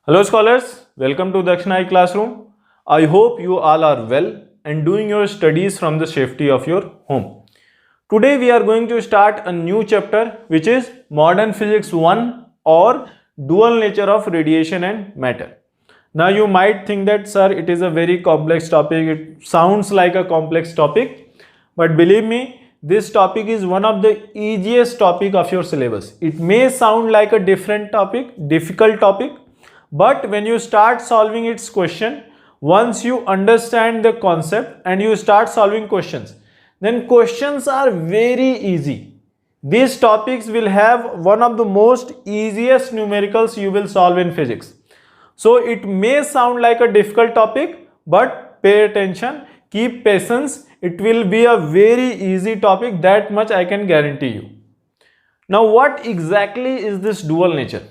Hello scholars, welcome to Dakshina classroom. I hope you all are well and doing your studies from the safety of your home. Today we are going to start a new chapter which is Modern Physics 1 or Dual Nature of Radiation and Matter. Now you might think that sir it is a very complex topic, it sounds like a complex topic, but believe me this topic is one of the easiest topic of your syllabus. It may sound like a different topic, difficult topic, but when you start solving its question, once you understand the concept and you start solving questions, then questions are very easy. These topics will have one of the most easiest numericals you will solve in physics. So it may sound like a difficult topic, but pay attention, keep patience. It will be a very easy topic, that much I can guarantee you. Now what exactly is this dual nature?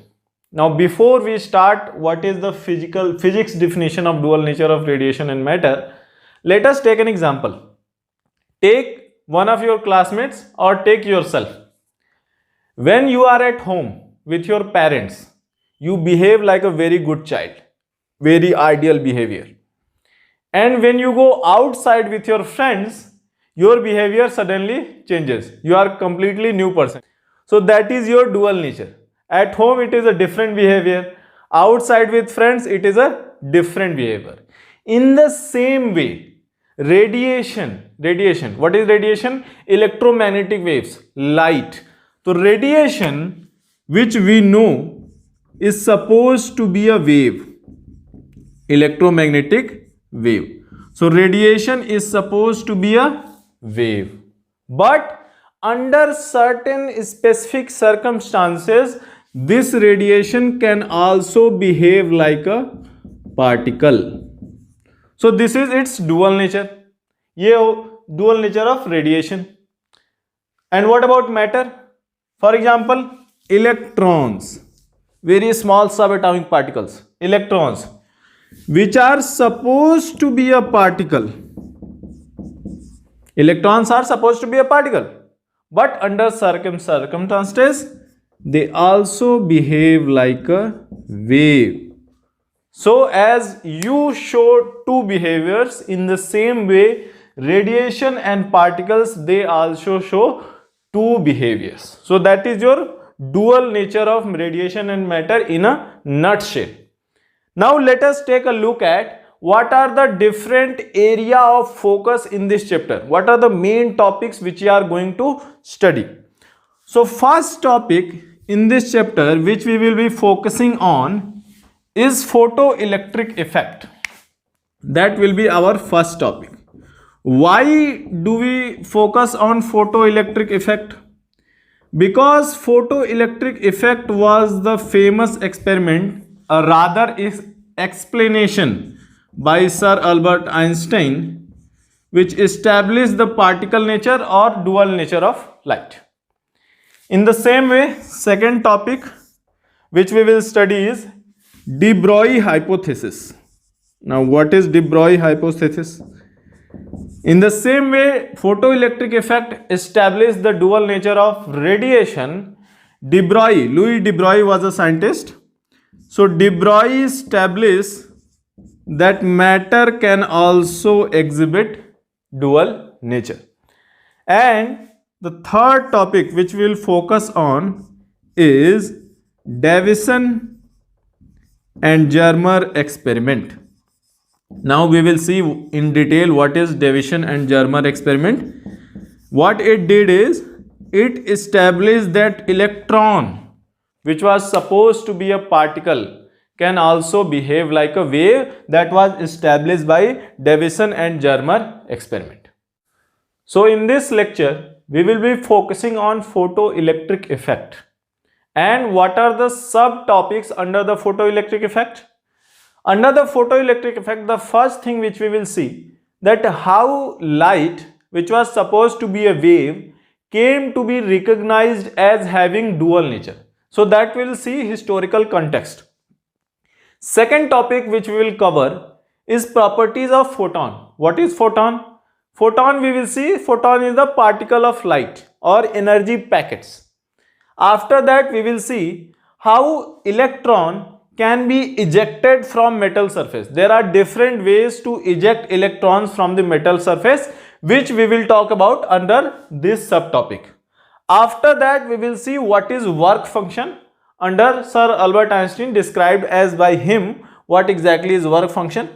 Now before we start what is the physics definition of dual nature of radiation and matter, let us take an example. Take one of your classmates or take yourself. When you are at home with your parents, you behave like a very good child, very ideal behavior. And when you go outside with your friends, your behavior suddenly changes. You are completely new person. So that is your dual nature. At home it is a different behavior, outside with friends it is a different behavior. In the same way, radiation, what is radiation? Electromagnetic waves, light. So radiation, which we know is supposed to be a wave, electromagnetic wave. So radiation is supposed to be a wave, but under certain specific circumstances, this radiation can also behave like a particle. So this is its dual nature. ये dual nature of radiation. And what about matter? For example, electrons, very small subatomic particles, electrons, which are supposed to be a particle. Electrons are supposed to be a particle, but under circumstances, they also behave like a wave. So as you show two behaviors, in the same way radiation and particles, they also show two behaviors. So that is your dual nature of radiation and matter in a nutshell. Now let us take a look at what are the different area of focus in this chapter. What are the main topics which we are going to study? So first topic in this chapter which we will be focusing on is photoelectric effect. That will be our first topic. Why do we focus on photoelectric effect? Because photoelectric effect was the famous experiment, or rather is explanation by Sir Albert Einstein, which established the particle nature or dual nature of light. In the same way, second topic which we will study is de Broglie hypothesis. Now what is de Broglie hypothesis? In the same way, photoelectric effect established the dual nature of radiation. Louis de Broglie was a scientist. So de Broglie established that matter can also exhibit dual nature. And the third topic which we will focus on is Davison and Germer experiment. Now we will see in detail what is Davison and Germer experiment. What it did is it established that electron, which was supposed to be a particle, can also behave like a wave. That was established by Davison and Germer experiment. So in this lecture we will be focusing on photoelectric effect. And what are the subtopics under the photoelectric effect? Under the photoelectric effect, the first thing which we will see that how light, which was supposed to be a wave, came to be recognized as having dual nature. So that we will see historical context. Second topic which we will cover is properties of photon. What is photon? Photon, we will see photon is the particle of light or energy packets. After that we will see how electron can be ejected from metal surface. There are different ways to eject electrons from the metal surface, which we will talk about under this subtopic. After that, we will see what is work function under Sir Albert Einstein, described as by him what exactly is work function.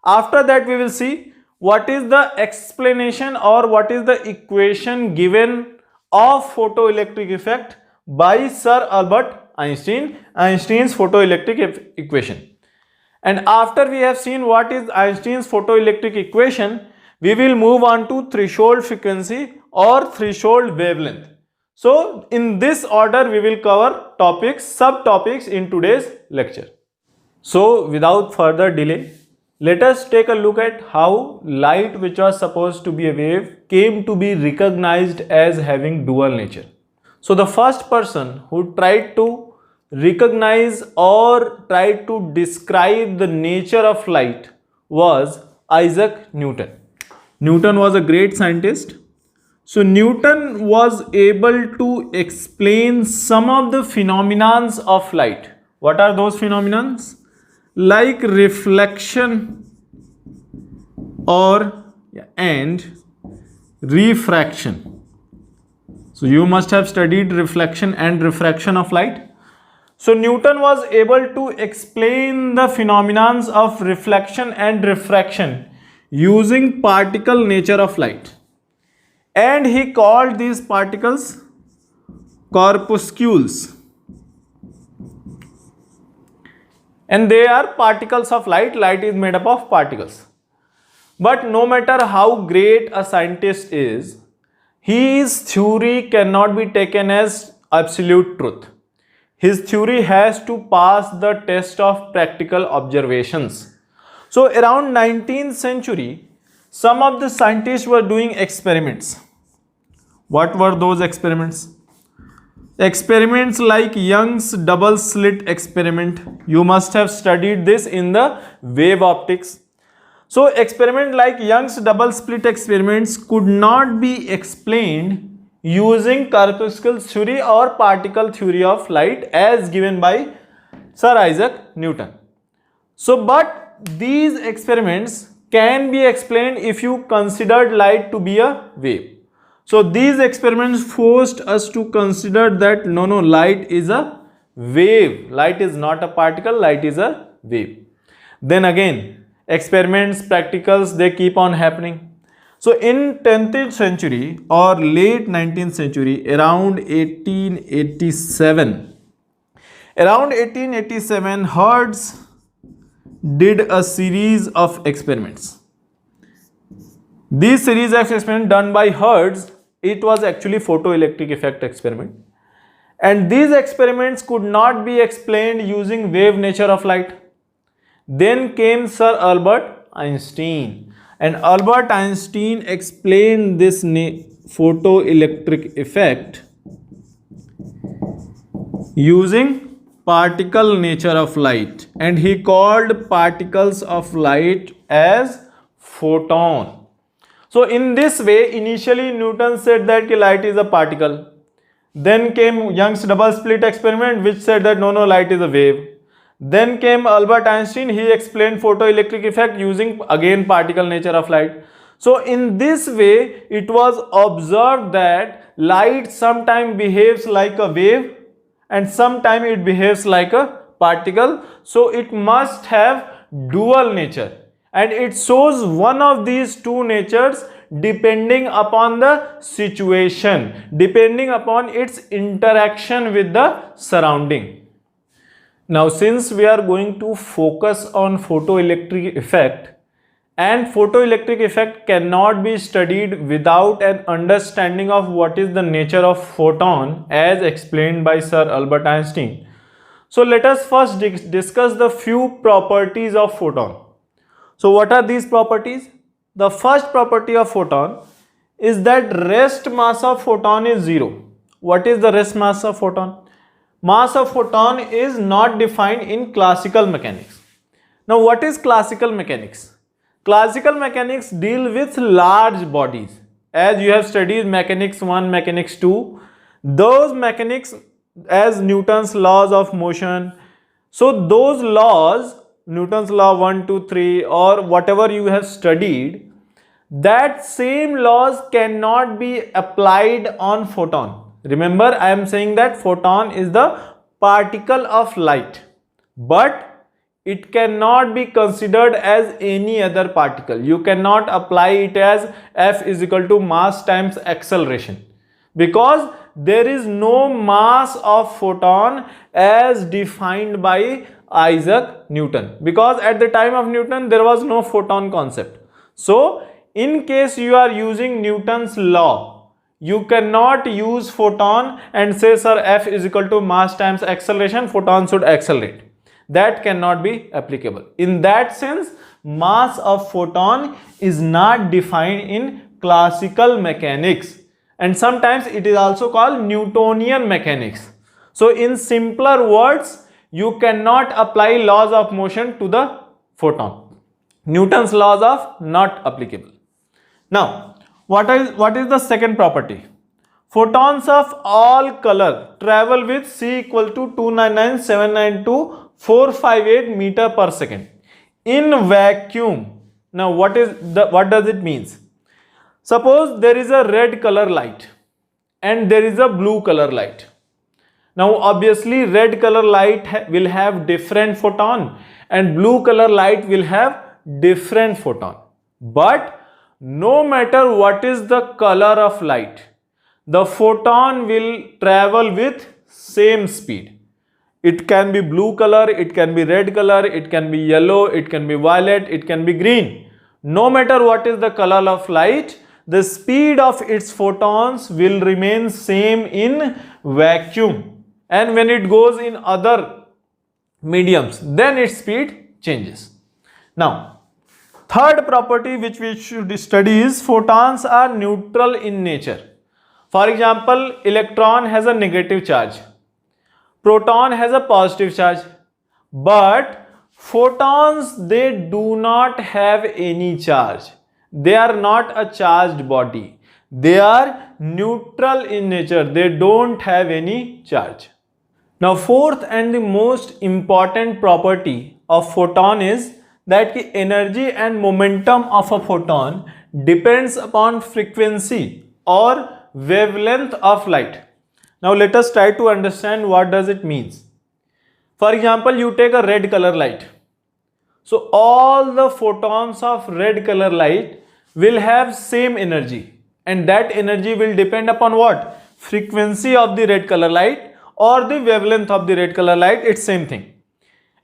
After that, we will see what is the explanation or what is the equation given of photoelectric effect by Sir Albert Einstein, Einstein's photoelectric equation. And after we have seen what is Einstein's photoelectric equation, we will move on to threshold frequency or threshold wavelength. So in this order we will cover topics, subtopics in today's lecture. So without further delay, let us take a look at how light, which was supposed to be a wave, came to be recognized as having dual nature. So the first person who tried to recognize or tried to describe the nature of light was Isaac Newton. Newton was a great scientist. So Newton was able to explain some of the phenomena of light. What are those phenomena? Like reflection and refraction. So you must have studied reflection and refraction of light. So Newton was able to explain the phenomena of reflection and refraction using particle nature of light. And he called these particles corpuscles. And they are particles of light. Light is made up of particles. But no matter how great a scientist is, his theory cannot be taken as absolute truth. His theory has to pass the test of practical observations. So around 19th century, some of the scientists were doing experiments. What were those experiments? Experiments like Young's double slit experiment. You must have studied this in the wave optics. So experiment like Young's double slit experiments could not be explained using corpuscle theory or particle theory of light as given by Sir Isaac Newton. So but these experiments can be explained if you considered light to be a wave. So these experiments forced us to consider that no, light is a wave. Light is not a particle, light is a wave. Then again, experiments, practicals, they keep on happening. So in 10th century or late 19th century, around 1887, Hertz did a series of experiments. This series of experiments done by Hertz, it was actually photoelectric effect experiment. And these experiments could not be explained using wave nature of light. Then came Sir Albert Einstein. And Albert Einstein explained this photoelectric effect using particle nature of light. And he called particles of light as photon. So in this way, initially Newton said that light is a particle. Then came Young's double slit experiment, which said that no, light is a wave. Then came Albert Einstein, he explained photoelectric effect using again particle nature of light. So in this way, it was observed that light sometimes behaves like a wave and sometimes it behaves like a particle. So it must have dual nature. And it shows one of these two natures depending upon the situation, depending upon its interaction with the surrounding. Now, since we are going to focus on photoelectric effect, and photoelectric effect cannot be studied without an understanding of what is the nature of photon as explained by Sir Albert Einstein. So let us first discuss the few properties of photon. So what are these properties? The first property of photon is that rest mass of photon is zero. What is the rest mass of photon? Mass of photon is not defined in classical mechanics. Now what is classical mechanics? Classical mechanics deal with large bodies. As you have studied mechanics 1, mechanics 2, those mechanics as Newton's laws of motion, So those laws, Newton's law 1, 2, 3, or whatever you have studied, that same laws cannot be applied on photon. Remember, I am saying that photon is the particle of light, but it cannot be considered as any other particle. You cannot apply it as F is equal to mass times acceleration, because there is no mass of photon as defined by Isaac Newton, because at the time of Newton there was no photon concept. So in case you are using Newton's law, you cannot use photon and say, sir, F is equal to mass times acceleration, photon should accelerate. That cannot be applicable. In that sense, mass of photon is not defined in classical mechanics, and sometimes it is also called Newtonian mechanics. So in simpler words, you cannot apply laws of motion to the photon. Newton's laws are not applicable. Now, what is the second property? Photons of all color travel with c equal to 299,792,458 meter per second in vacuum. Now, what does it means? Suppose there is a red color light and there is a blue color light. Now, obviously, red color light will have different photon and blue color light will have different photon. But no matter what is the color of light, the photon will travel with same speed. It can be blue color, it can be red color, it can be yellow, it can be violet, it can be green. No matter what is the color of light, the speed of its photons will remain same in vacuum. And when it goes in other mediums, then its speed changes. Now, third property which we should study is photons are neutral in nature. For example, electron has a negative charge, proton has a positive charge, but photons, they do not have any charge. They are not a charged body. They are neutral in nature. They don't have any charge. Now, fourth and the most important property of photon is that the energy and momentum of a photon depends upon frequency or wavelength of light. Now let us try to understand what does it means. For example, you take a red color light. So all the photons of red color light will have same energy, and that energy will depend upon what? Frequency of the red color light or the wavelength of the red color light. It's same thing.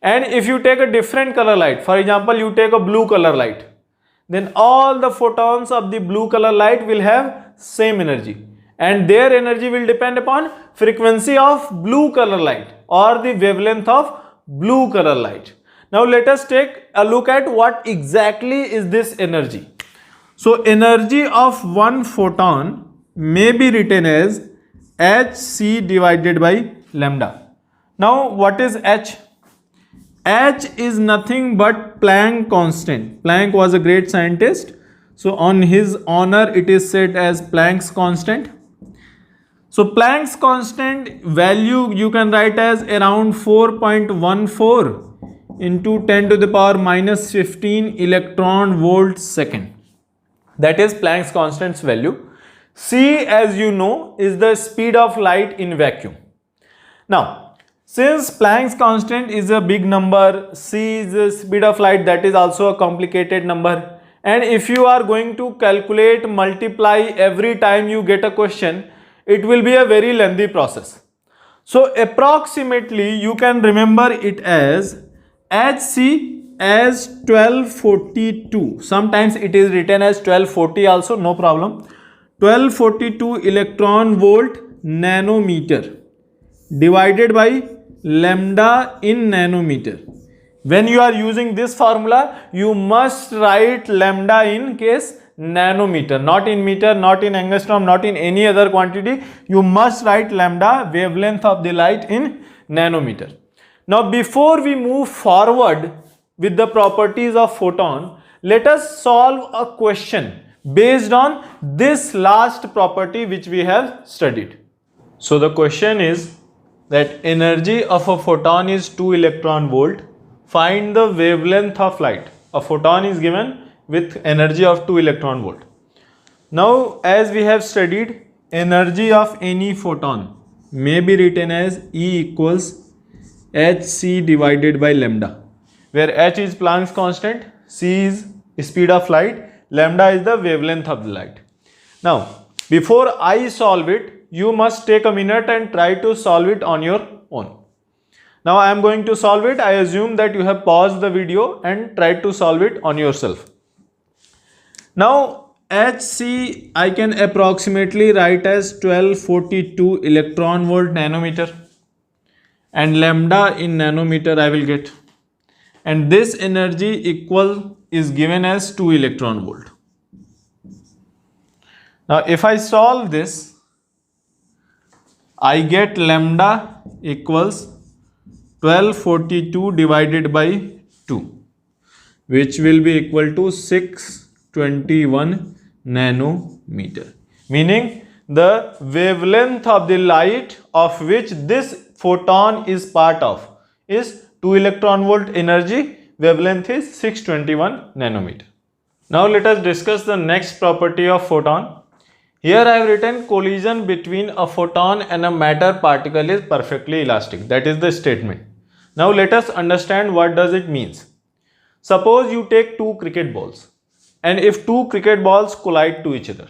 And if you take a different color light, for example, you take a blue color light, then all the photons of the blue color light will have same energy, and their energy will depend upon frequency of blue color light or the wavelength of blue color light. Now let us take a look at what exactly is this energy. So energy of one photon may be written as hc divided by lambda. Now what is h? H is nothing but Planck constant. Planck was a great scientist. So on his honor it is said as Planck's constant. So Planck's constant value you can write as around 4.14 into 10 to the power minus 15 electron volt second. That is Planck's constant's value. C, as you know, is the speed of light in vacuum. Now, since Planck's constant is a big number, c is the speed of light, that is also a complicated number. And if you are going to calculate, multiply every time you get a question, it will be a very lengthy process. So approximately you can remember it as hc as 1242. Sometimes it is written as 1240 also, no problem. 1242 electron volt nanometer divided by lambda in nanometer. When you are using this formula, you must write lambda in case nanometer, not in meter, not in angstrom, not in any other quantity. You must write lambda, wavelength of the light, in nanometer. Now before we move forward with the properties of photon, let us solve a question based on this last property which we have studied. So the question is, that energy of a photon is 2 electron volt. Find the wavelength of light. A photon is given with energy of 2 electron volt. Now, as we have studied, energy of any photon may be written as E equals hc divided by lambda, where h is Planck's constant, c is speed of light, lambda is the wavelength of the light. Now, before I solve it, you must take a minute and try to solve it on your own. Now I am going to solve it. I assume that you have paused the video and tried to solve it on yourself. Now hc I can approximately write as 1242 electron volt nanometer, and lambda in nanometer I will get, and this energy equal is given as 2 electron volt. Now if I solve this, I get lambda equals 1242 divided by 2, which will be equal to 621 nanometer, meaning the wavelength of the light of which this photon is part of is 2 electron volt energy, wavelength is 621 nanometer. Now let us discuss the next property of photon. Here I have written collision between a photon and a matter particle is perfectly elastic. That is the statement. Now let us understand what does it means. Suppose you take two cricket balls, and if two cricket balls collide to each other.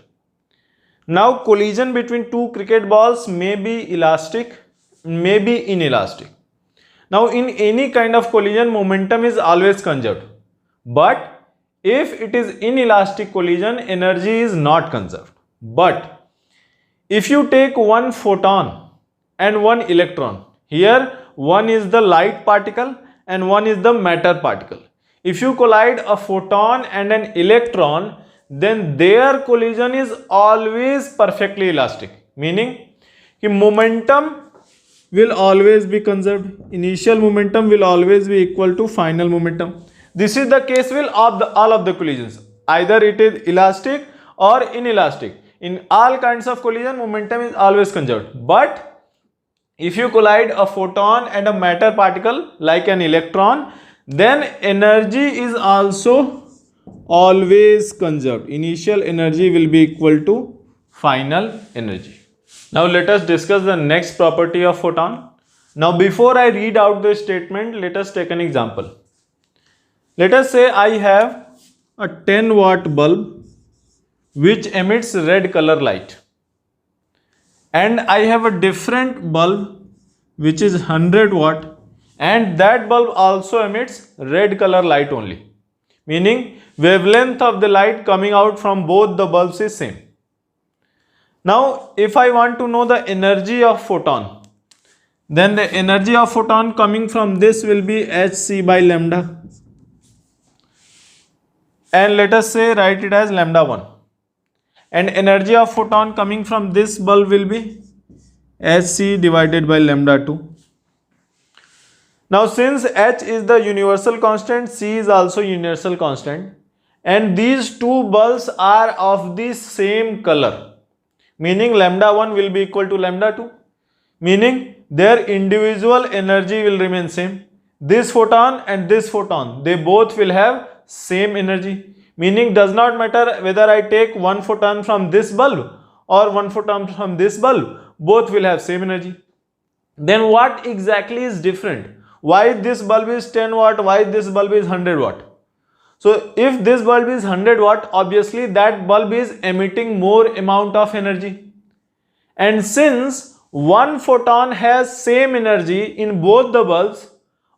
Now collision between two cricket balls may be elastic, may be inelastic. Now in any kind of collision, momentum is always conserved. But if it is inelastic collision, energy is not conserved. But if you take one photon and one electron, here one is the light particle and one is the matter particle. If you collide a photon and an electron, then their collision is always perfectly elastic, meaning कि momentum will always be conserved. Initial momentum will always be equal to final momentum. This is the case with all of the collisions. Either it is elastic or inelastic. In all kinds of collision, momentum is always conserved. But if you collide a photon and a matter particle like an electron, then energy is also always conserved. Initial energy will be equal to final energy. Now let us discuss the next property of photon. Now before I read out the statement, let us take an example. Let us say I have a 10-watt bulb which emits red color light, and I have a different bulb which is 100 watt, and that bulb also emits red color light only, meaning wavelength of the light coming out from both the bulbs is same. Now if I want to know the energy of photon, then the energy of photon coming from this will be hc by lambda, and let us say write it as lambda 1, and energy of photon coming from this bulb will be hc divided by lambda 2. Now since h is the universal constant, c is also universal constant, and these two bulbs are of the same color, meaning lambda 1 will be equal to lambda 2, meaning their individual energy will remain same. This photon and this photon, they both will have same energy, meaning does not matter whether I take one photon from this bulb or one photon from this bulb, both will have same energy. Then what exactly is different? Why this bulb is 10 watt, why this bulb is 100 watt? So if this bulb is 100 watt, obviously that bulb is emitting more amount of energy. And since one photon has same energy in both the bulbs,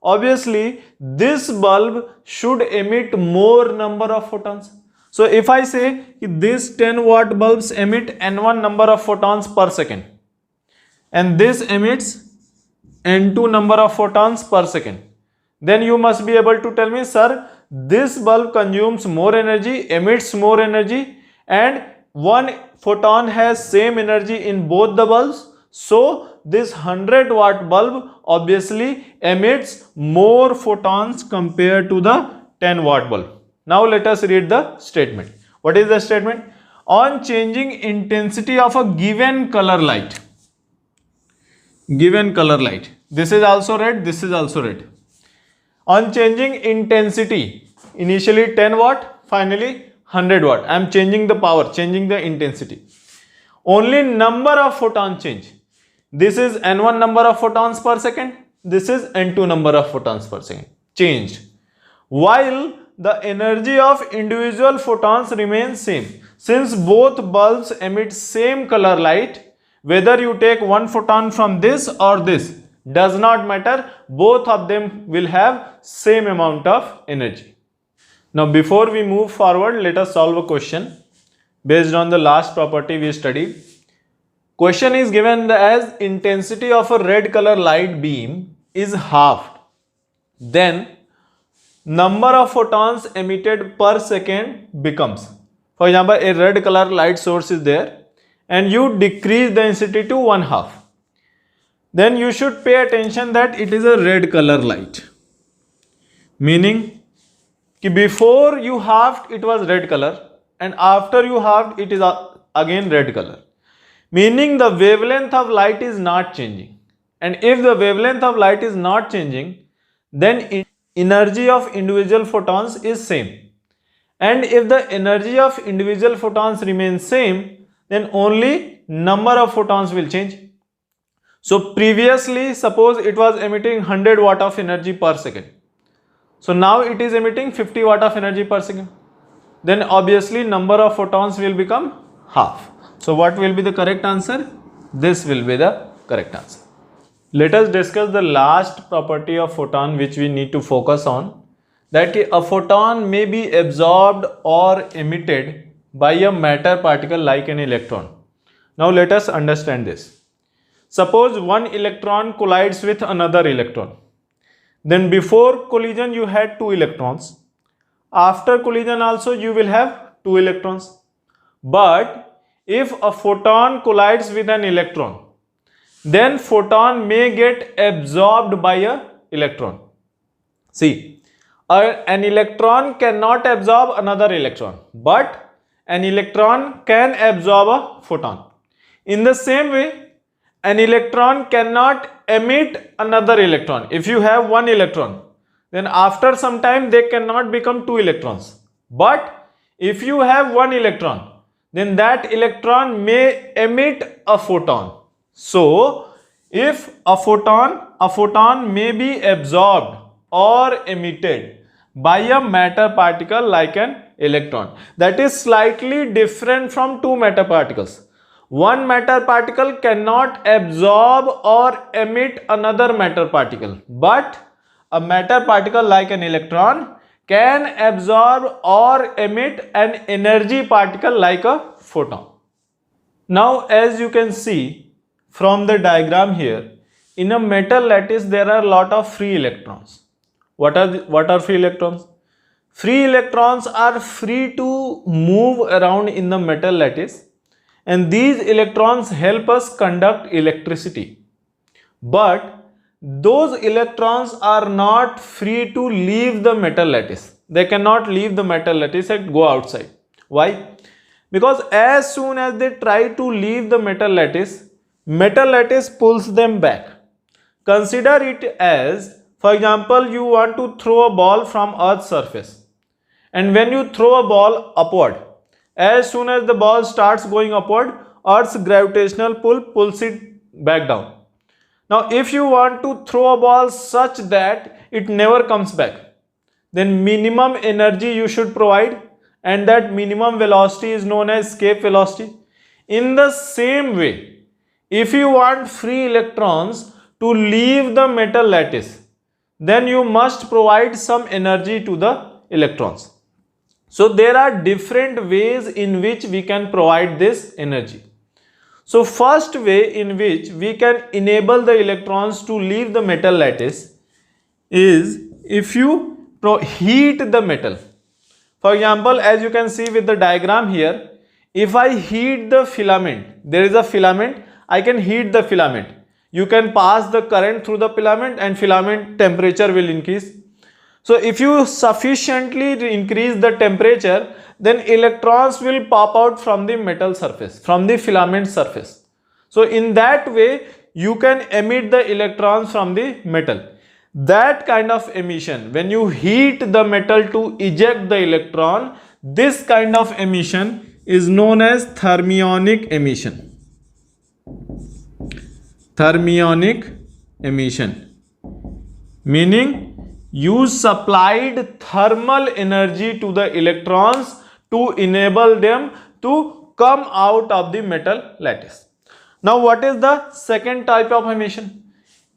obviously this bulb should emit more number of photons. So if I say this 10 watt bulbs emit n1 number of photons per second, and this emits n2 number of photons per second, then you must be able to tell me, sir, this bulb consumes more energy, emits more energy, and one photon has same energy in both the bulbs. So this 100 watt bulb obviously emits more photons compared to the 10 watt bulb. Now let us read the statement. What is the statement? On changing intensity of a given color light, given color light. This is also red, this is also red. On changing intensity, initially 10 watt, finally 100 watt. I am changing the power, changing the intensity. Only number of photons change. This is N1 number of photons per second. This is N2 number of photons per second. Changed. While the energy of individual photons remains same. Since both bulbs emit same color light, whether you take one photon from this or this, does not matter. Both of them will have same amount of energy. Now before we move forward, let us solve a question based on the last property we studied. Question is given as intensity of a red color light beam is halved. Then number of photons emitted per second becomes. For example, a red color light source is there and you decrease the intensity to 1/2. Then you should pay attention that it is a red color light. Meaning, before you halved it was red color and after you halved it is again red color. Meaning the wavelength of light is not changing. And if the wavelength of light is not changing, then energy of individual photons is same. And if the energy of individual photons remains same, then only number of photons will change. So previously, suppose it was emitting 100 watt of energy per second. So now it is emitting 50 watt of energy per second. Then obviously number of photons will become half. So what will be the correct answer? This will be the correct answer. Let us discuss the last property of photon which we need to focus on. That a photon may be absorbed or emitted by a matter particle like an electron. Now let us understand this. Suppose one electron collides with another electron. Then before collision you had 2 electrons. After collision also you will have 2 electrons. But if a photon collides with an electron, then photon may get absorbed by an electron. See, an electron cannot absorb another electron, but an electron can absorb a photon. In the same way, an electron cannot emit another electron. If you have one electron, then after some time they cannot become 2 electrons. But if you have one electron, then that electron may emit a photon. So if a photon may be absorbed or emitted by a matter particle like an electron. That is slightly different from 2 matter particles. One matter particle cannot absorb or emit another matter particle, but a matter particle like an electron can absorb or emit an energy particle like a photon. Now as you can see from the diagram here, in a metal lattice there are a lot of free electrons. What are free electrons? Free electrons are free to move around in the metal lattice, and these electrons help us conduct electricity. But those electrons are not free to leave the metal lattice. They cannot leave the metal lattice and go outside. Why? Because as soon as they try to leave the metal lattice pulls them back. Consider it as, for example, you want to throw a ball from Earth's surface. And when you throw a ball upward, as soon as the ball starts going upward, Earth's gravitational pull pulls it back down. Now if you want to throw a ball such that it never comes back, then minimum energy you should provide, and that minimum velocity is known as escape velocity. In the same way, if you want free electrons to leave the metal lattice, then you must provide some energy to the electrons. So there are different ways in which we can provide this energy. So first way in which we can enable the electrons to leave the metal lattice is if you heat the metal. For example, as you can see with the diagram here, if I heat the filament, there is a filament, I can heat the filament. You can pass the current through the filament and filament temperature will increase. So if you sufficiently increase the temperature, then electrons will pop out from the metal surface, from the filament surface. So in that way, you can emit the electrons from the metal. That kind of emission, when you heat the metal to eject the electron, this kind of emission is known as thermionic emission. Thermionic emission, meaning you supplied thermal energy to the electrons to enable them to come out of the metal lattice. Now, what is the second type of emission?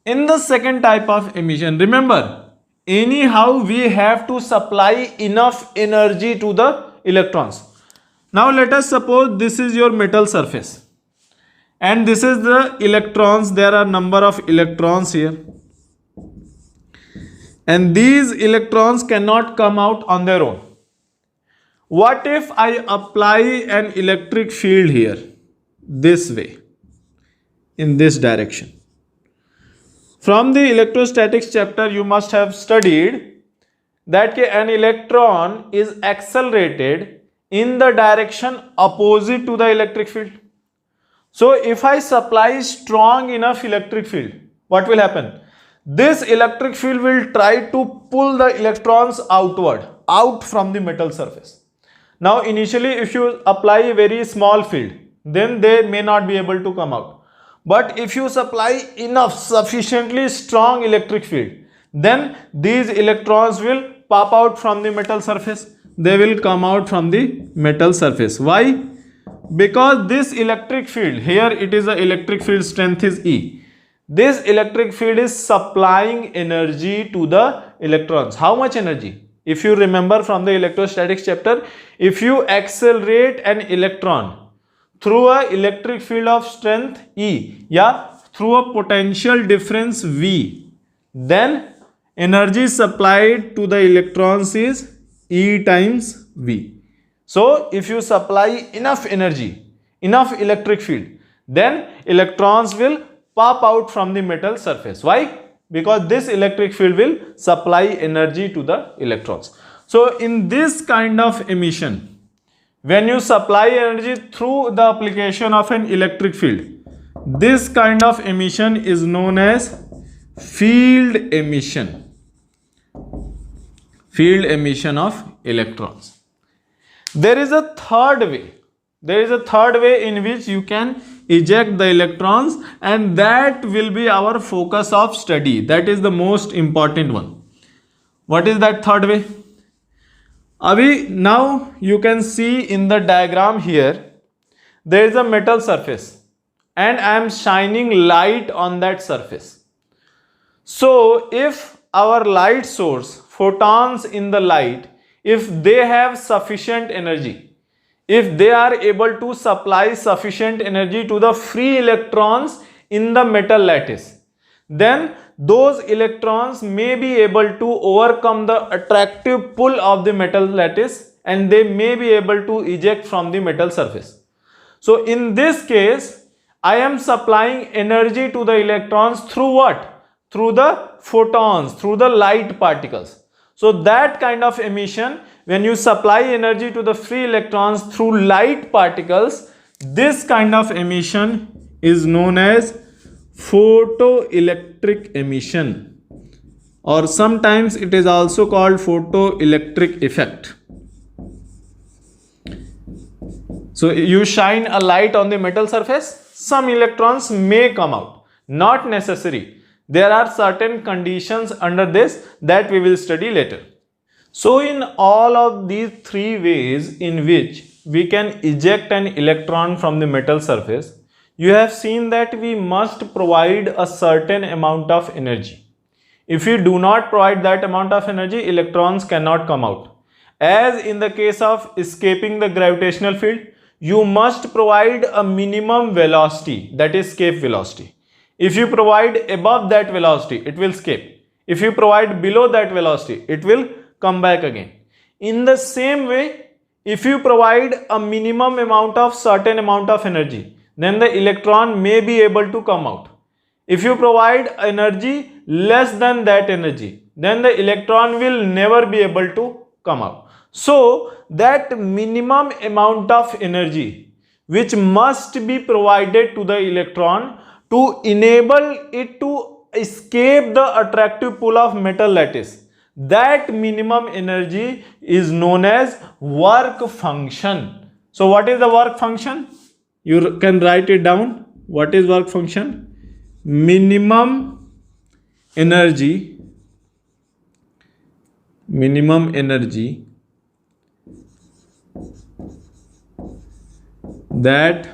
In the second type of emission, remember, anyhow we have to supply enough energy to the electrons. Now, let us suppose this is your metal surface and this is the electrons. There are number of electrons here, and these electrons cannot come out on their own. What if I apply an electric field here, this way, in this direction? From the electrostatics chapter, you must have studied that an electron is accelerated in the direction opposite to the electric field. So, if I supply strong enough electric field, what will happen? This electric field will try to pull the electrons outward, out from the metal surface. Now, initially, if you apply a very small field, then they may not be able to come out. But if you supply enough, sufficiently strong electric field, then these electrons will pop out from the metal surface. They will come out from the metal surface. Why? Because this electric field, here it is the electric field strength is E. This electric field is supplying energy to the electrons. How much energy? If you remember from the electrostatics chapter, if you accelerate an electron through a electric field of strength E, through a potential difference V, then energy supplied to the electrons is E times V. So, if you supply enough energy, enough electric field, then electrons will pop out from the metal surface. Why? Because this electric field will supply energy to the electrons. So, in this kind of emission, when you supply energy through the application of an electric field, this kind of emission is known as field emission. Field emission of electrons. There is a third way. There is a third way in which you can eject the electrons, and that will be our focus of study. That is the most important one. What is that third way? Now you can see in the diagram here, there is a metal surface and I am shining light on that surface. So, if our light source, photons in the light, if they have sufficient energy, if they are able to supply sufficient energy to the free electrons in the metal lattice, then those electrons may be able to overcome the attractive pull of the metal lattice and they may be able to eject from the metal surface. So, in this case, I am supplying energy to the electrons through what? Through the photons, through the light particles. So, that kind of emission, when you supply energy to the free electrons through light particles, this kind of emission is known as photoelectric emission, or sometimes it is also called photoelectric effect. So, you shine a light on the metal surface, some electrons may come out, not necessary. There are certain conditions under this that we will study later. So, in all of these three ways in which we can eject an electron from the metal surface, you have seen that we must provide a certain amount of energy. If we do not provide that amount of energy, electrons cannot come out. As in the case of escaping the gravitational field, you must provide a minimum velocity, that is escape velocity. If you provide above that velocity, it will escape. If you provide below that velocity, it will come back again. In the same way, if you provide a minimum amount of certain amount of energy, then the electron may be able to come out. If you provide energy less than that energy, then the electron will never be able to come out. So, that minimum amount of energy which must be provided to the electron to enable it to escape the attractive pull of metal lattice. That minimum energy is known as work function. So what is the work function? You can write it down. What is work function? Minimum energy that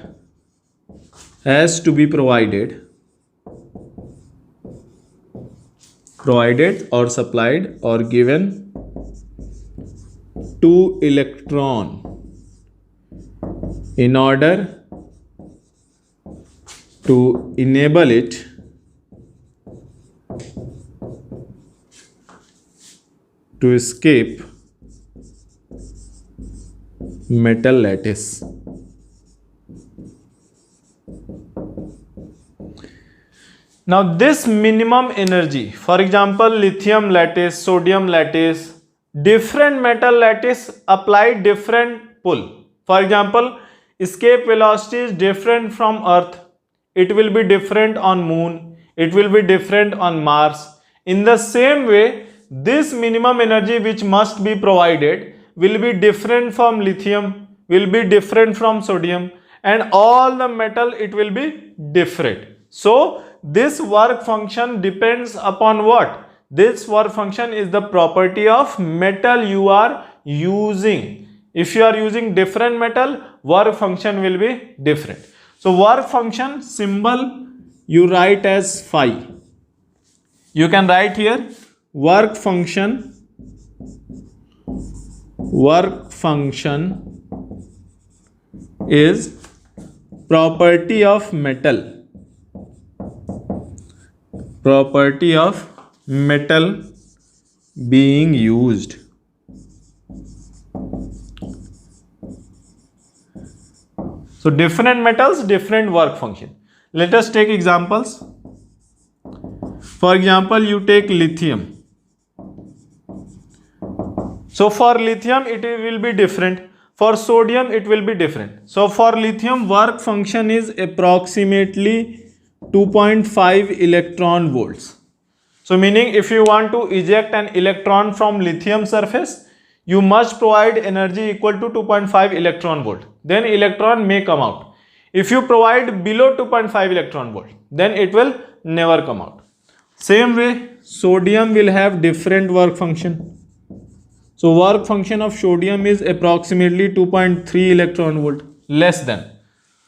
has to be provided or supplied or given to electron in order to enable it to escape metal lattice. Now this minimum energy, for example lithium lattice, sodium lattice, different metal lattice apply different pull. For example, escape velocity is different from Earth. It will be different on Moon. It will be different on Mars. In the same way, this minimum energy which must be provided will be different from lithium, will be different from sodium, and all the metal it will be different. So this work function depends upon what? This work function is the property of metal you are using. If you are using different metal, work function will be different. So work function symbol you write as phi. You can write here work function is property of metal being used. So different metals, different work function. Let us take examples. For example, you take lithium. So for lithium it will be different. For sodium it will be different. So for lithium work function is approximately 2.5 electron volts. So meaning if you want to eject an electron from lithium surface, you must provide energy equal to 2.5 electron volt. Then electron may come out. If you provide below 2.5 electron volt, then it will never come out. Same way, sodium will have different work function. So work function of sodium is approximately 2.3 electron volt, less than.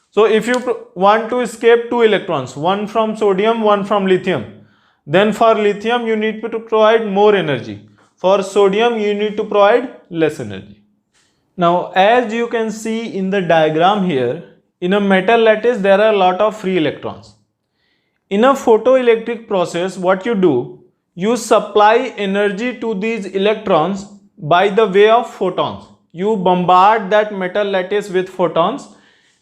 So if you want to escape two electrons, one from sodium, one from lithium, then for lithium you need to provide more energy. For sodium you need to provide less energy. Now as you can see in the diagram here, in a metal lattice there are a lot of free electrons. In a photoelectric process, what you do, you supply energy to these electrons by the way of photons. You bombard that metal lattice with photons,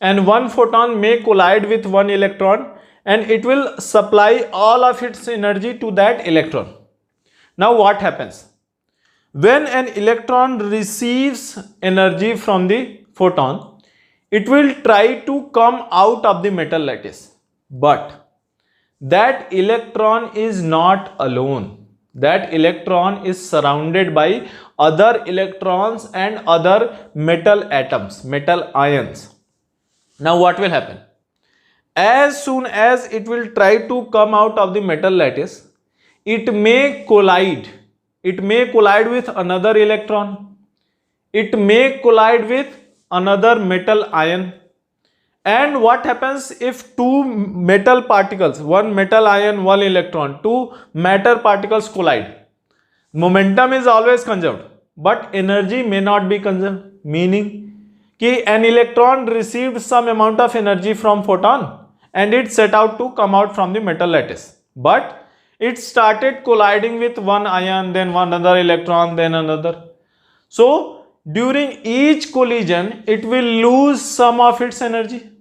and one photon may collide with one electron and it will supply all of its energy to that electron. Now what happens? When an electron receives energy from the photon, it will try to come out of the metal lattice. But that electron is not alone. That electron is surrounded by other electrons and other metal atoms, metal ions. Now what will happen? As soon as it will try to come out of the metal lattice, it may collide. It may collide with another electron. It may collide with another metal ion. And what happens if two metal particles, one metal ion, one electron, two matter particles collide? Momentum is always conserved, but energy may not be conserved. Meaning, कि an electron received some amount of energy from photon and it set out to come out from the metal lattice. But it started colliding with one ion, then one other electron, then another. So during each collision, it will lose some of its energy.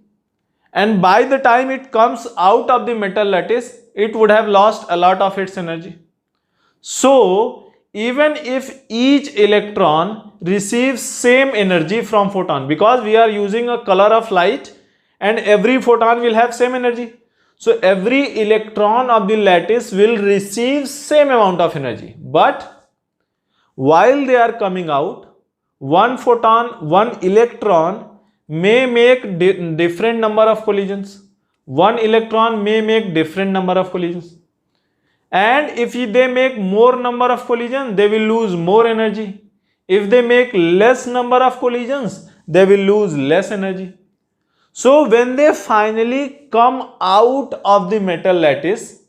And by the time it comes out of the metal lattice, it would have lost a lot of its energy. So even if each electron receives same energy from photon, because we are using a color of light and every photon will have same energy. So every electron of the lattice will receive same amount of energy, but while they are coming out, one photon, one electron may make different number of collisions. One electron may make different number of collisions, and if they make more number of collisions, they will lose more energy. If they make less number of collisions, they will lose less energy. So when they finally come out of the metal lattice,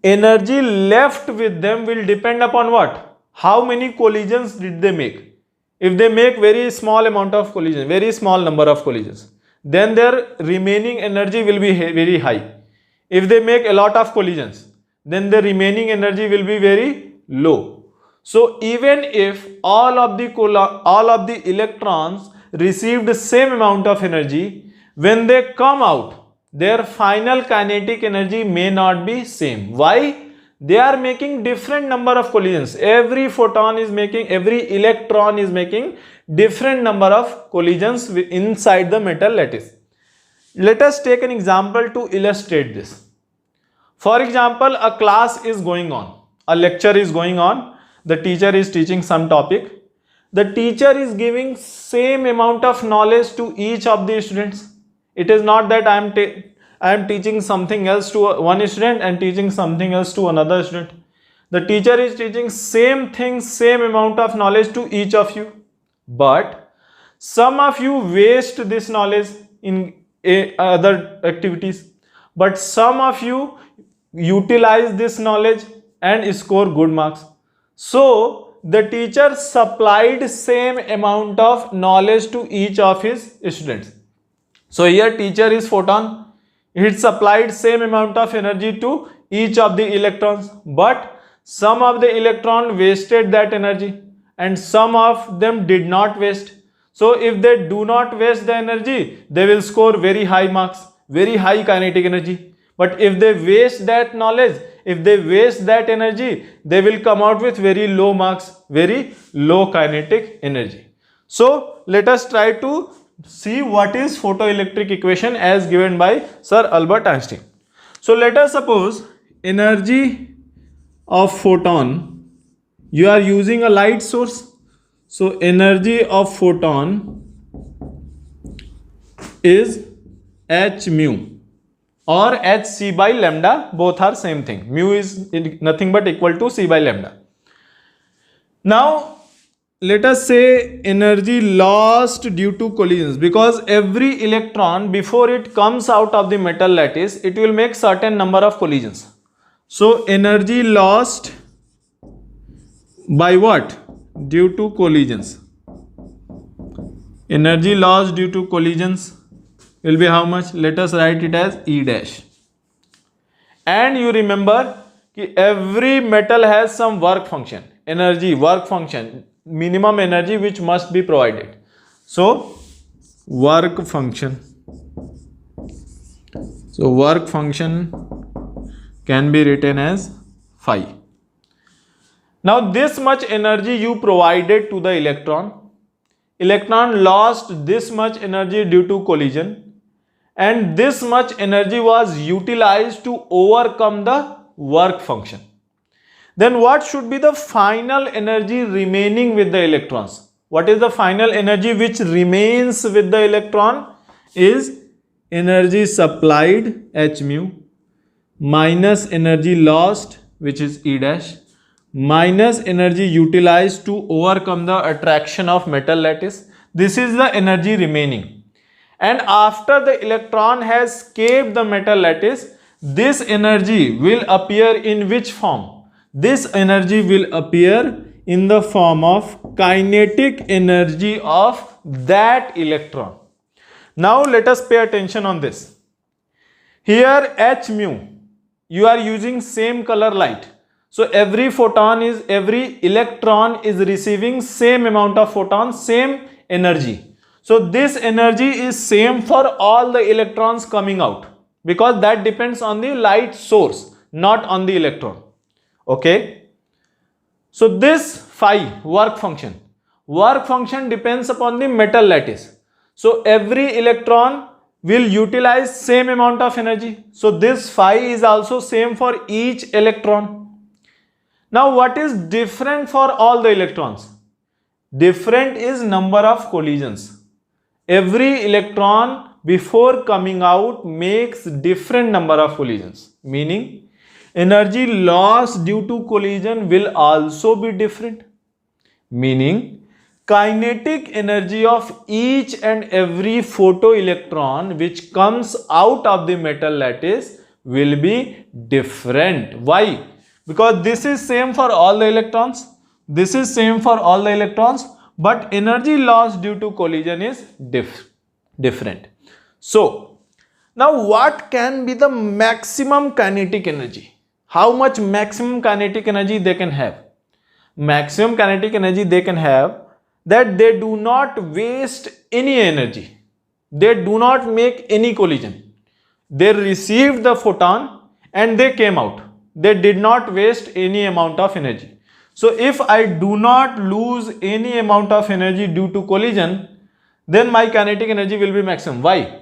energy left with them will depend upon what? How many collisions did they make? If they make very small amount of collisions, very small number of collisions, then their remaining energy will be very high. If they make a lot of collisions, then the remaining energy will be very low. So even if all of the electrons received the same amount of energy, when they come out, their final kinetic energy may not be same. Why? They are making different number of collisions. Every electron is making different number of collisions inside the metal lattice. Let us take an example to illustrate this. For example, a class is going on, a lecture is going on, the teacher is teaching some topic. The teacher is giving same amount of knowledge to each of the students. It is not that I am teaching something else to one student and teaching something else to another student. The teacher is teaching same thing, same amount of knowledge to each of you. But some of you waste this knowledge in other activities. But some of you utilize this knowledge and score good marks. So the teacher supplied same amount of knowledge to each of his students. So here teacher is photon, it supplied same amount of energy to each of the electrons, but some of the electron wasted that energy and some of them did not waste. So if they do not waste the energy, they will score very high marks, very high kinetic energy. But if they waste that knowledge, if they waste that energy, they will come out with very low marks, very low kinetic energy. So let us try to see what is photoelectric equation as given by Sir Albert Einstein. So let us suppose energy of photon, you are using a light source. So energy of photon is h mu or hc by lambda, both are same thing. Mu is nothing but equal to c by lambda. Now let us say energy lost due to collisions, because every electron before it comes out of the metal lattice, it will make certain number of collisions. So energy lost by what? Due to collisions. Energy lost due to collisions will be how much? Let us write it as E dash. And you remember that every metal has some work function, energy, work function, minimum energy which must be provided. So work function. So work function can be written as phi. Now this much energy you provided to the electron. Electron lost this much energy due to collision, and this much energy was utilized to overcome the work function. Then what should be the final energy remaining with the electrons? What is the final energy which remains with the electron? Is energy supplied h mu minus energy lost, which is E dash, minus energy utilized to overcome the attraction of metal lattice. This is the energy remaining. And after the electron has escaped the metal lattice, this energy will appear in which form? This energy will appear in the form of kinetic energy of that electron. Now let us pay attention on this. Here h mu, you are using same color light. So every electron is receiving same amount of photons, same energy. So this energy is same for all the electrons coming out, because that depends on the light source, not on the electron. Okay. So this phi, work function depends upon the metal lattice. So every electron will utilize same amount of energy. So this phi is also same for each electron. Now what is different for all the electrons? Different is number of collisions. Every electron before coming out makes different number of collisions, meaning energy loss due to collision will also be different, meaning kinetic energy of each and every photoelectron which comes out of the metal lattice will be different. Why? Because this is same for all the electrons, this is same for all the electrons, but energy loss due to collision is different. So now what can be the maximum kinetic energy? How much maximum kinetic energy they can have? Maximum kinetic energy they can have that they do not waste any energy, they do not make any collision, they received the photon and they came out, they did not waste any amount of energy. So if I do not lose any amount of energy due to collision, then my kinetic energy will be maximum. Why?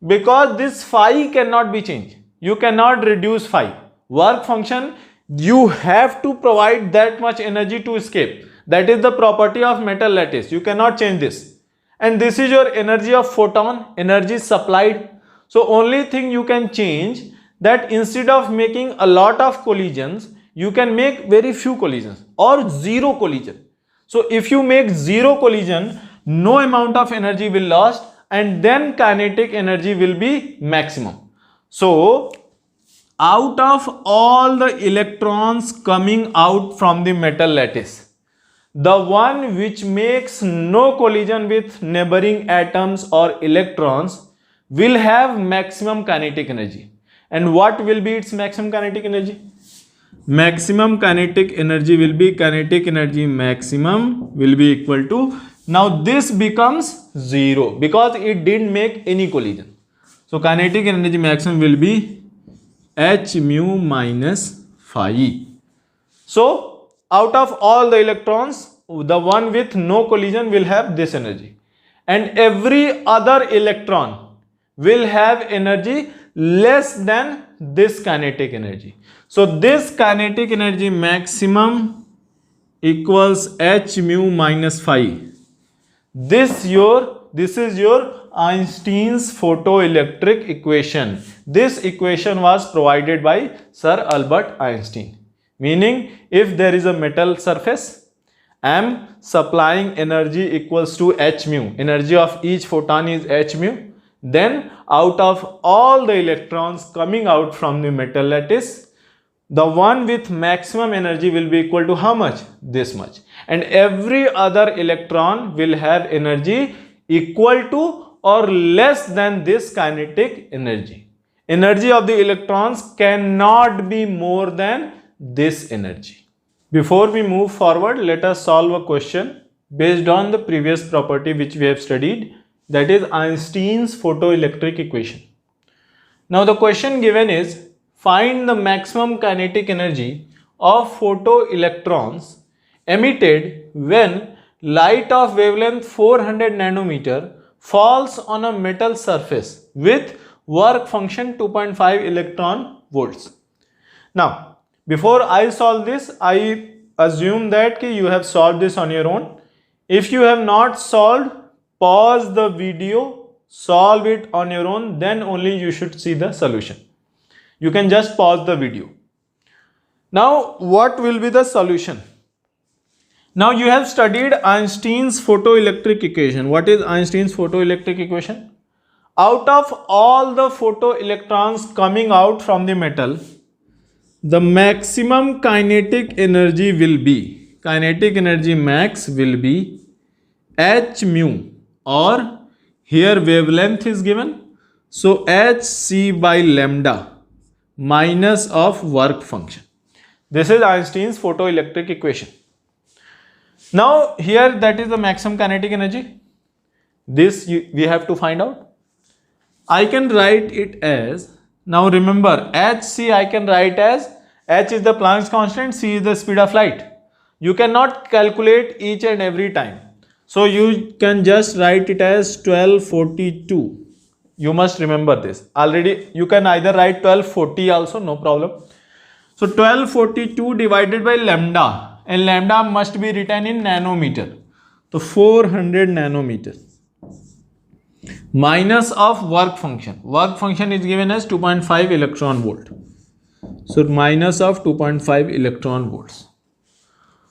Because this phi cannot be changed, you cannot reduce phi. Work function, you have to provide that much energy to escape. That is the property of metal lattice, you cannot change this. And this is your energy of photon, energy supplied. So only thing you can change, that instead of making a lot of collisions, you can make very few collisions or zero collision. So if you make zero collision, no amount of energy will lost and then kinetic energy will be maximum. So out of all the electrons coming out from the metal lattice, the one which makes no collision with neighboring atoms or electrons will have maximum kinetic energy. And what will be its maximum kinetic energy? Maximum kinetic energy will be, kinetic energy maximum will be equal to, now this becomes 0 because it didn't make any collision. So kinetic energy maximum will be h mu minus phi. So out of all the electrons, the one with no collision will have this energy, and every other electron will have energy less than this kinetic energy. So this kinetic energy maximum equals h mu minus phi. This is your Einstein's photoelectric equation. This equation was provided by Sir Albert Einstein. Meaning, if there is a metal surface, I am supplying energy equals to h mu. Energy of each photon is h mu. Then out of all the electrons coming out from the metal lattice, the one with maximum energy will be equal to how much? This much. And every other electron will have energy equal to or less than this kinetic energy. Energy of the electrons cannot be more than this energy. Before we move forward, let us solve a question based on the previous property which we have studied, that is Einstein's photoelectric equation. Now the question given is, find the maximum kinetic energy of photoelectrons emitted when light of wavelength 400 nanometer falls on a metal surface with work function 2.5 electron volts. Now before I solve this, I assume that you have solved this on your own. If you have not solved, pause the video, solve it on your own, then only you should see the solution. You can just pause the video. Now what will be the solution? Now you have studied Einstein's photoelectric equation. What is Einstein's photoelectric equation? Out of all the photoelectrons coming out from the metal, the maximum kinetic energy will be, kinetic energy max will be h mu, or here wavelength is given, so hc by lambda minus of work function. This is Einstein's photoelectric equation. Now here that is the maximum kinetic energy. This we have to find out. I can write it as, now remember hc I can write as, h is the Planck's constant, c is the speed of light. You cannot calculate each and every time. So you can just write it as 1242 You must remember this. Already you can either write 1240 also, no problem. So 1242 divided by lambda, and lambda must be written in nanometer. So 400 nanometer minus of work function. Work function is given as 2.5 electron volt. So minus of 2.5 electron volts.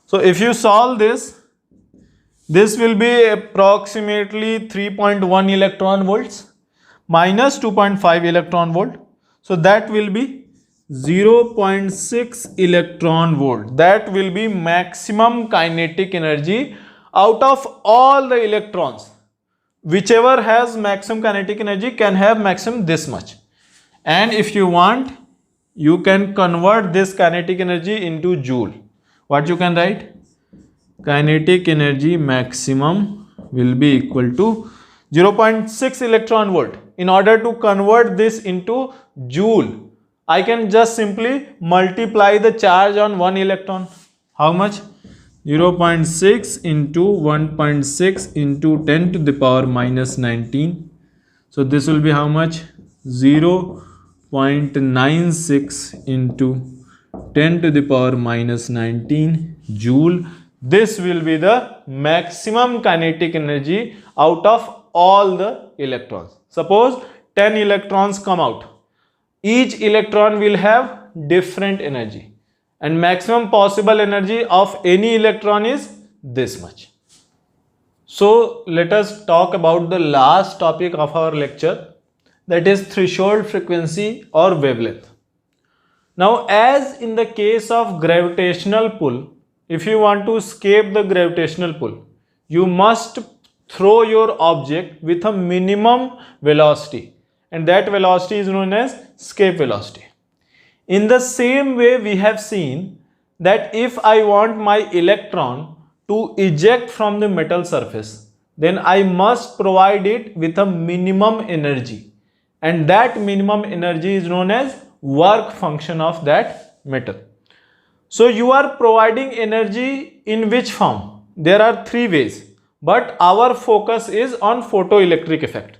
So if you solve this, this will be approximately 3.1 electron volts minus 2.5 electron volt. So that will be 0.6 electron volt. That will be maximum kinetic energy out of all the electrons. Whichever has maximum kinetic energy can have maximum this much. And if you want, you can convert this kinetic energy into joule. What you can write? Kinetic energy maximum will be equal to 0.6 electron volt. In order to convert this into joule, I can just simply multiply the charge on one electron. How much? 0.6 into 1.6 into 10 to the power minus 19. So this will be how much? 0.96 into 10 to the power minus 19 joule. This will be the maximum kinetic energy out of all the electrons. Suppose 10 electrons come out. Each electron will have different energy. And maximum possible energy of any electron is this much. So let us talk about the last topic of our lecture, that is threshold frequency or wavelength. Now, as in the case of gravitational pull, if you want to escape the gravitational pull, you must throw your object with a minimum velocity, and that velocity is known as escape velocity. In the same way, we have seen that if I want my electron to eject from the metal surface, then I must provide it with a minimum energy, and that minimum energy is known as work function of that metal. So you are providing energy in which form? There are three ways, but our focus is on photoelectric effect.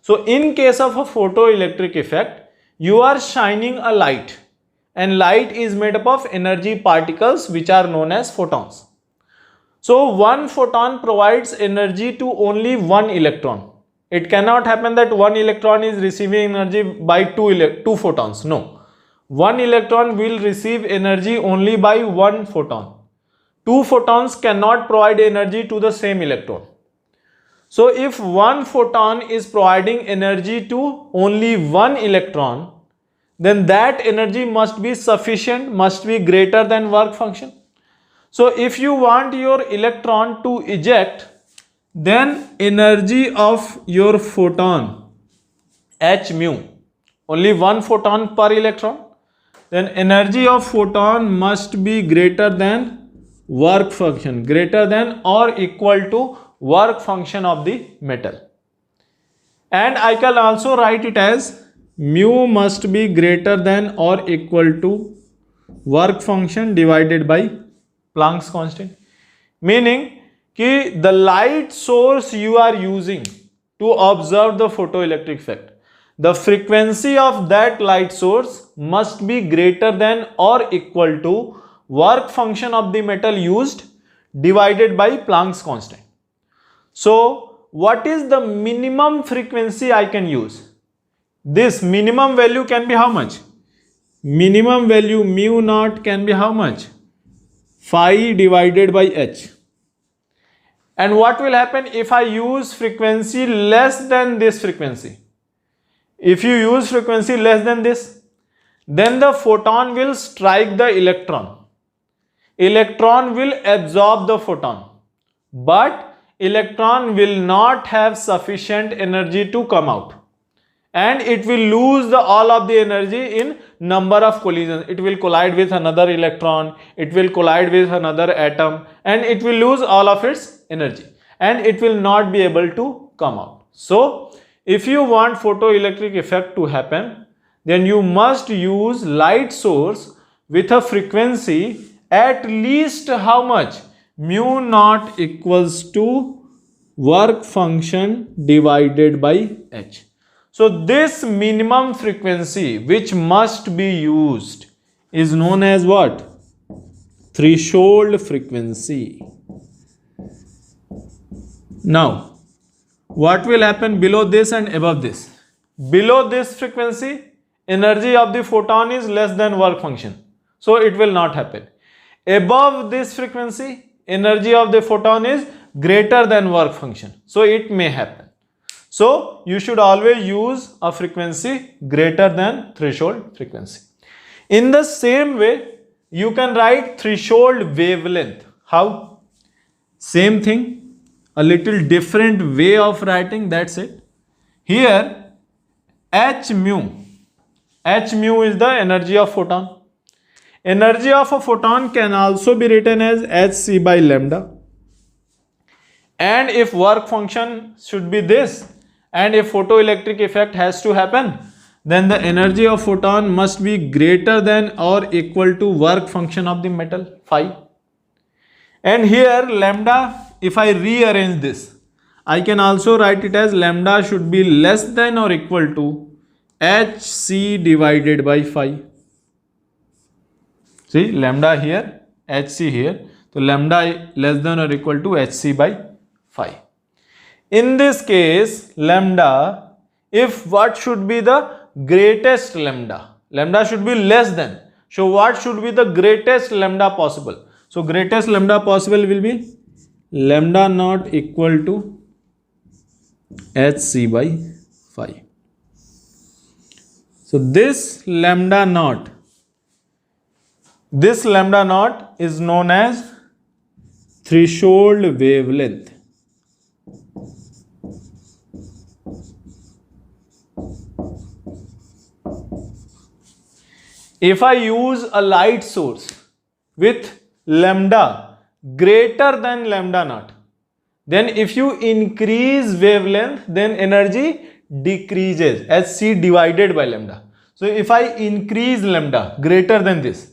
So in case of a photoelectric effect, you are shining a light, and light is made up of energy particles which are known as photons. So one photon provides energy to only one electron. It cannot happen that one electron is receiving energy by two photons. No. One electron will receive energy only by one photon. Two photons cannot provide energy to the same electron. So if one photon is providing energy to only one electron, then that energy must be sufficient, must be greater than work function. So if you want your electron to eject, then energy of your photon, h mu, only one photon per electron, then energy of photon must be greater than work function, greater than or equal to work function of the metal. And I can also write it as mu must be greater than or equal to work function divided by Planck's constant. Meaning कि the light source you are using to observe the photoelectric effect, the frequency of that light source must be greater than or equal to work function of the metal used divided by Planck's constant. So what is the minimum frequency I can use? This minimum value can be how much? Minimum value mu naught can be how much? Phi divided by h. And what will happen if I use frequency less than this frequency? If you use frequency less than this, then the photon will strike the electron. Electron will absorb the photon, but electron will not have sufficient energy to come out. And it will lose all of the energy in number of collisions. It will collide with another electron, it will collide with another atom, and it will lose all of its energy, and it will not be able to come out. So if you want photoelectric effect to happen, then you must use light source with a frequency at least how much? Mu naught equals to work function divided by h. So this minimum frequency which must be used is known as what? Threshold frequency. Now, what will happen below this and above this? Below this frequency, energy of the photon is less than work function. So it will not happen. Above this frequency, energy of the photon is greater than work function. So it may happen. So you should always use a frequency greater than threshold frequency. In the same way, you can write threshold wavelength. How? Same thing, a little different way of writing, that's it. Here, h mu is the energy of photon. Energy of a photon can also be written as hc by lambda. And if work function should be this, and if photoelectric effect has to happen, then the energy of photon must be greater than or equal to work function of the metal phi. And here lambda, if I rearrange this, I can also write it as lambda should be less than or equal to hc divided by phi. See, lambda here, hc here. So lambda less than or equal to hc by phi. In this case, lambda, if what should be the greatest lambda? Lambda should be less than. So what should be the greatest lambda possible? So greatest lambda possible will be lambda naught equal to hc by phi. So this lambda naught is known as threshold wavelength. If I use a light source with lambda greater than lambda naught, then if you increase wavelength, then energy decreases as c divided by lambda. So if I increase lambda greater than this,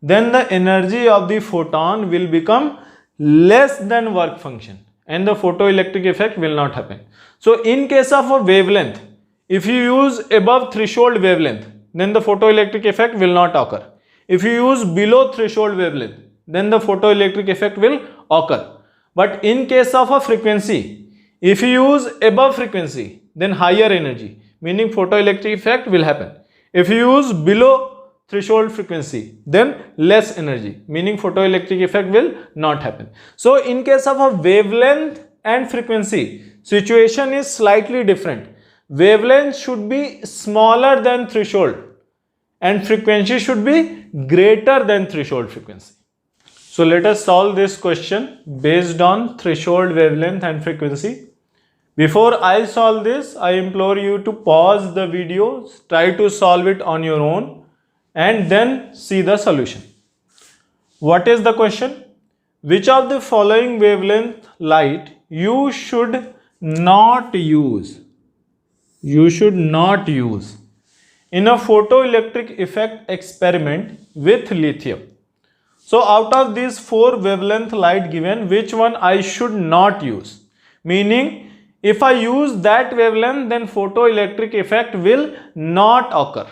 then the energy of the photon will become less than work function and the photoelectric effect will not happen. So in case of a wavelength, if you use above threshold wavelength, then the photoelectric effect will not occur. If you use below threshold wavelength, then the photoelectric effect will occur. But in case of a frequency, if you use above frequency, then higher energy, meaning photoelectric effect will happen. If you use below threshold frequency, then less energy, meaning photoelectric effect will not happen. So in case of a wavelength and frequency, situation is slightly different. Wavelength should be smaller than threshold and frequency should be greater than threshold frequency. So let us solve this question based on threshold wavelength and frequency. Before I solve this, I implore you to pause the video, try to solve it on your own and then see the solution. What is the question? Which of the following wavelength light you should not use? You should not use in a photoelectric effect experiment with lithium. So out of these 4 wavelength light given, which one I should not use? Meaning, if I use that wavelength, then photoelectric effect will not occur.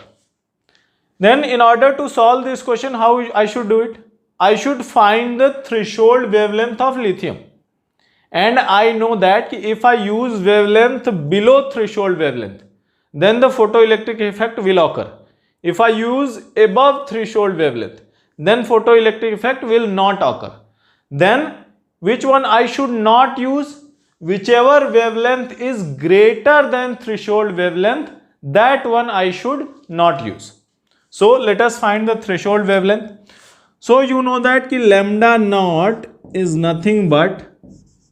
Then in order to solve this question, how I should do it? I should find the threshold wavelength of lithium. And I know that if I use wavelength below threshold wavelength, then the photoelectric effect will occur. If I use above threshold wavelength, then photoelectric effect will not occur. Then which one I should not use? Whichever wavelength is greater than threshold wavelength, that one I should not use. So let us find the threshold wavelength. So you know that lambda naught is nothing but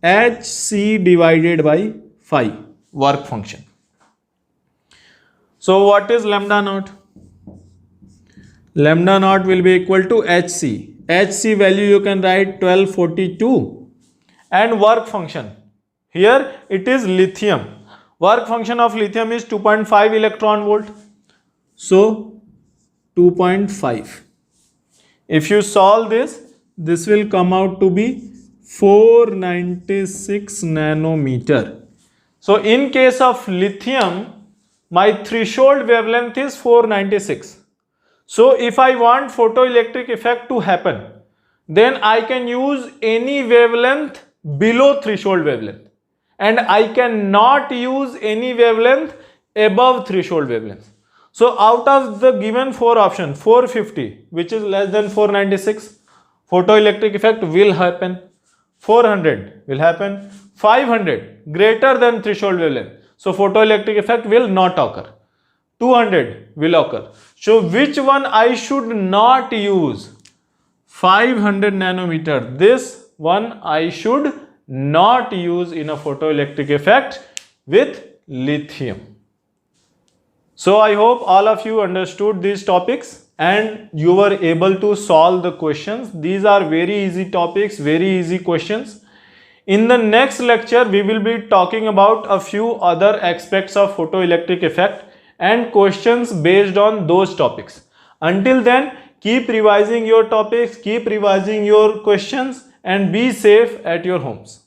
hc divided by phi, work function. So what is lambda naught? Lambda naught will be equal to hc. Hc value you can write 1242. And work function, here it is lithium. Work function of lithium is 2.5 electron volt. So 2.5. If you solve this, this will come out to be 496 nanometer. So in case of lithium, my threshold wavelength is 496. So if I want photoelectric effect to happen, then I can use any wavelength below threshold wavelength, and I cannot use any wavelength above threshold wavelength. So out of the given 4 options, 450, which is less than 496, photoelectric effect will happen. 400 will happen. 500, greater than threshold wavelength, so photoelectric effect will not occur. 200 will occur. So which one I should not use? 500 nanometer. This one I should not use in a photoelectric effect with lithium. So I hope all of you understood these topics and you were able to solve the questions. These are very easy topics, very easy questions. In the next lecture, we will be talking about a few other aspects of photoelectric effect and questions based on those topics. Until then, keep revising your topics, keep revising your questions, and be safe at your homes.